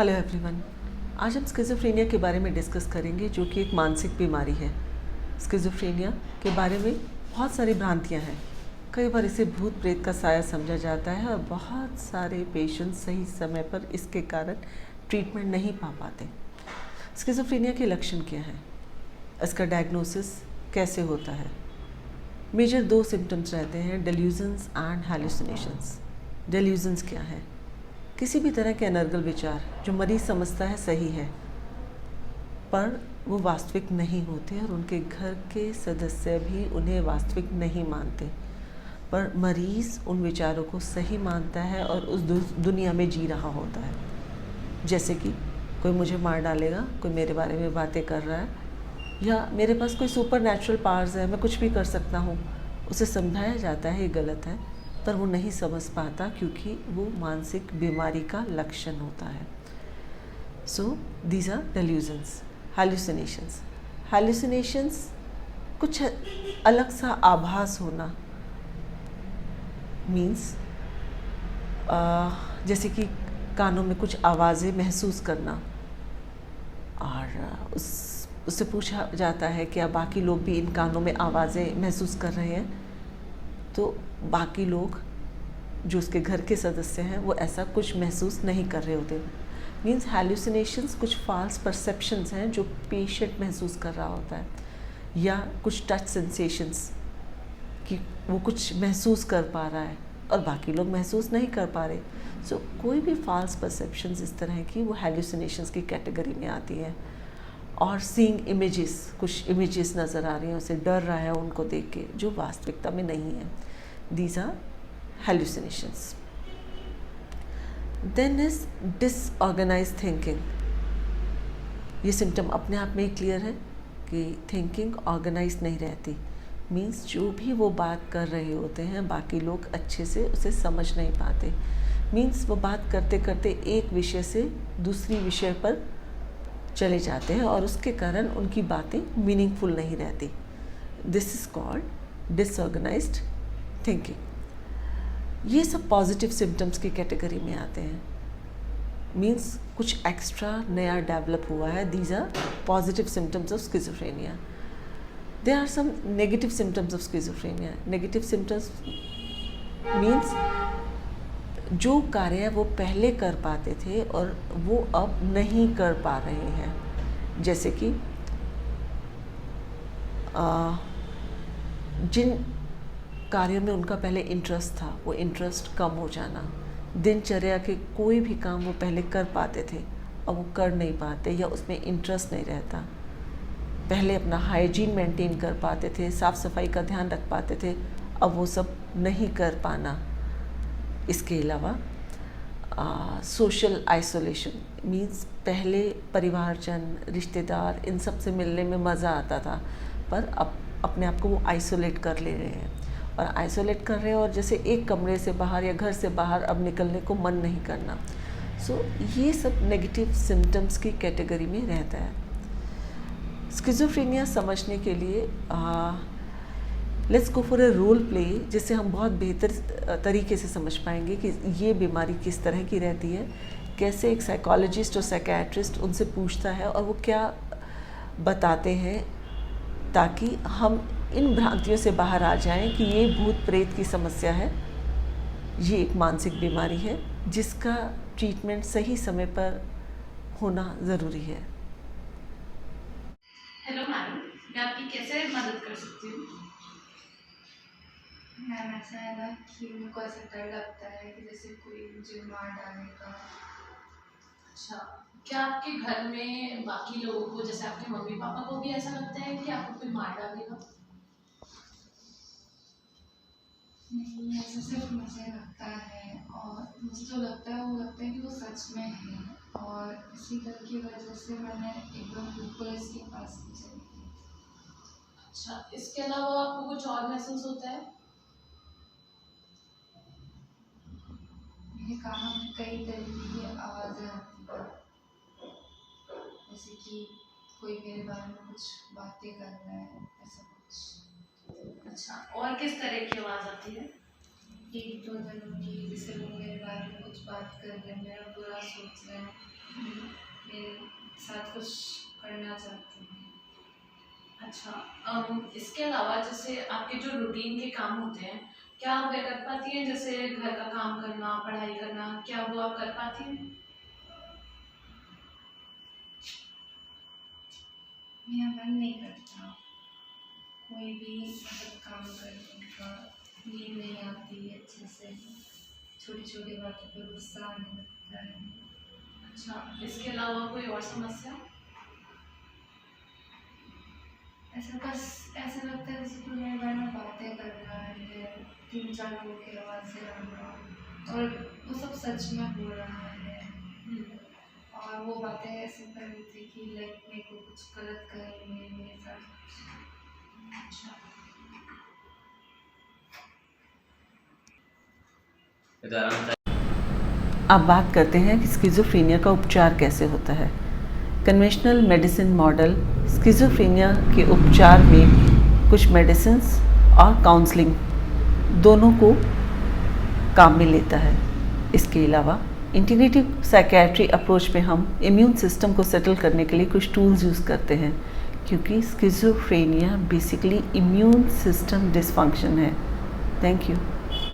Hello everyone. आज हम schizophrenia के बारे में डिस्कस करेंगे, जो कि एक मानसिक बीमारी है। स्किज़ोफ्रेनिया के बारे में बहुत सारी भ्रांतियां हैं। कई बार इसे भूत प्रेत का साया समझा जाता है और बहुत सारे पेशेंट्स सही समय पर इसके कारण ट्रीटमेंट नहीं पा पाते। स्किज़ोफ्रेनिया के लक्षण क्या हैं? इसका डायग्नोसिस कैसे होता है? मेजर 2 सिम्टम्स रहते हैं, डेल्यूजन्स एंड हैलुसिनेशंस। डेल्यूजन्स क्या है? किसी भी तरह के अनर्गल विचार जो मरीज समझता है सही है, पर वो वास्तविक नहीं होते और उनके घर के सदस्य भी उन्हें वास्तविक नहीं मानते, पर मरीज उन विचारों को सही मानता है और उस दुनिया में जी रहा होता है। जैसे कि कोई मुझे मार डालेगा, कोई मेरे बारे में बातें कर रहा है, या मेरे पास कोई सुपर नेचुरल पावर्स है, मैं कुछ भी कर सकता हूँ। उसे समझाया जाता है ये गलत है, पर वो नहीं समझ पाता क्योंकि वो मानसिक बीमारी का लक्षण होता है। So these are delusions. Hallucinations. Hallucinations कुछ अलग सा आभास होना, मीन्स जैसे कि कानों में कुछ आवाज़ें महसूस करना, और उससे पूछा जाता है क्या बाकी लोग भी इन कानों में आवाज़ें महसूस कर रहे हैं, तो बाकी लोग जो उसके घर के सदस्य हैं वो ऐसा कुछ महसूस नहीं कर रहे होते। मीन्स हैलुसिनेशंस कुछ फॉल्स परसेप्शंस हैं जो पेशेंट महसूस कर रहा होता है, या कुछ टच सेंसेशंस कि वो कुछ महसूस कर पा रहा है और बाकी लोग महसूस नहीं कर पा रहे। सो कोई भी फॉल्स परसेप्शंस इस तरह की वो हैलुसिनेशंस की कैटेगरी में आती है। और सीइंग इमेजेस, कुछ इमेजेस नज़र आ रही हैं, उसे डर रहा है उनको देख के, जो वास्तविकता में नहीं है। These are hallucinations. Then is disorganized thinking. ये सिम्टम अपने आप में ही क्लियर है कि थिंकिंग ऑर्गेनाइज नहीं रहती। मीन्स जो भी वो बात कर रहे होते हैं बाकी लोग अच्छे से उसे समझ नहीं पाते। मीन्स वो बात करते करते एक विषय से दूसरी विषय पर चले जाते हैं और उसके कारण उनकी बातें मीनिंगफुल नहीं रहती। This is called disorganised thinking. ये सब पॉजिटिव सिम्टम्स की कैटेगरी में आते हैं। मीन्स कुछ एक्स्ट्रा नया डेवलप हुआ है। These are positive symptoms of schizophrenia. There are some negative symptoms of schizophrenia. Negative symptoms means जो कार्य वो पहले कर पाते थे और वो अब नहीं कर पा रहे हैं। जैसे कि जिन कार्यों में उनका पहले इंटरेस्ट था वो इंटरेस्ट कम हो जाना। दिनचर्या के कोई भी काम वो पहले कर पाते थे अब वो कर नहीं पाते, या उसमें इंटरेस्ट नहीं रहता। पहले अपना हाइजीन मेंटेन कर पाते थे, साफ़ सफाई का ध्यान रख पाते थे, अब वो सब नहीं कर पाना। इसके अलावा सोशल आइसोलेशन, मीन्स पहले परिवारजन, रिश्तेदार, इन सब से मिलने में मज़ा आता था, पर अब अपने आप को वो आइसोलेट कर ले रहे हैं और आइसोलेट कर रहे हैं, और जैसे एक कमरे से बाहर या घर से बाहर अब निकलने को मन नहीं करना। सो ये सब नेगेटिव सिम्टम्स की कैटेगरी में रहता है। स्किज़ोफ्रेनिया समझने के लिए let's go for a role play, जिससे हम बहुत बेहतर तरीके से समझ पाएंगे कि ये बीमारी किस तरह की रहती है, कैसे एक साइकोलॉजिस्ट और साइकियाट्रिस्ट उनसे पूछता है और वो क्या बताते हैं, ताकि हम इन भ्रांतियों से बाहर आ जाएं कि ये भूत प्रेत की समस्या है। ये एक मानसिक बीमारी है जिसका ट्रीटमेंट सही समय पर होना ज़रूरी है। हेलो मैडम, मैं आपकी कैसे मदद कर सकती हूँ? मैम ऐसा है ना कि मुझको ऐसा डर लगता है कि जैसे कोई मुझे मार डालेगा। अच्छा, क्या आपके घर में बाकी लोगों को, जैसे आपके मम्मी पापा को भी ऐसा लगता है कि आपको कोई मार डालेगा? नहीं, ऐसा सिर्फ मुझे लगता है, और मुझे जो लगता है वो लगता है कि वो सच में है, और इसी डर की वजह से मैंने एकदम पुलिस के पास भी चली गई। अच्छा, इसके अलावा आपको कुछ और महसूस होता है? मेरे कानों में कई तरीके की आवाज़ें आती हैं, जैसे कि कोई मेरे बारे में कुछ बातें कर रहा है, ऐसा कुछ। अच्छा, और किस तरह की आवाज़ आती है? एक दो जनों की, जैसे वो मेरे बारे में कुछ बात कर रहे हैं, मेरा बुरा सोच रहे हैं, मेरे साथ कुछ करना चाहते हैं। अच्छा, इसके अलावा जैसे आपके जो रूटीन के काम होते हैं, क्या आप वह कर पाती हैं? जैसे घर का काम करना, पढ़ाई करना, क्या वो आप कर पाती हैं? मेरा मन नहीं करता कोई भी मतलब काम करने का, नींद नहीं आती अच्छे से, छोटी छोटी बातों पर गुस्सा आने लगता है। अच्छा, इसके अलावा कोई और समस्या? ऐसा बस ऐसा लगता है जैसे कोई मेरे बारे में बातें कर रहा है, 3-4 लोगों की आवाज़ से रहा और वो सब सच में हो रहा है। और वो बातें ऐसे कर रही थी कि लाइक मेरे को कुछ गलत करेंगे मेरे साथ। अच्छा, अब बात करते हैं कि स्किज़ोफ्रेनिया का उपचार कैसे होता है। कन्वेंशनल मेडिसिन मॉडल स्किज़ोफ्रेनिया के उपचार में कुछ मेडिसिन्स और काउंसलिंग दोनों को काम में लेता है। इसके अलावा इंटीग्रेटिव साइकियाट्री अप्रोच में हम इम्यून सिस्टम को सेटल करने के लिए कुछ टूल्स यूज़ करते हैं, क्योंकि schizophrenia basically immune system dysfunction है। Thank you.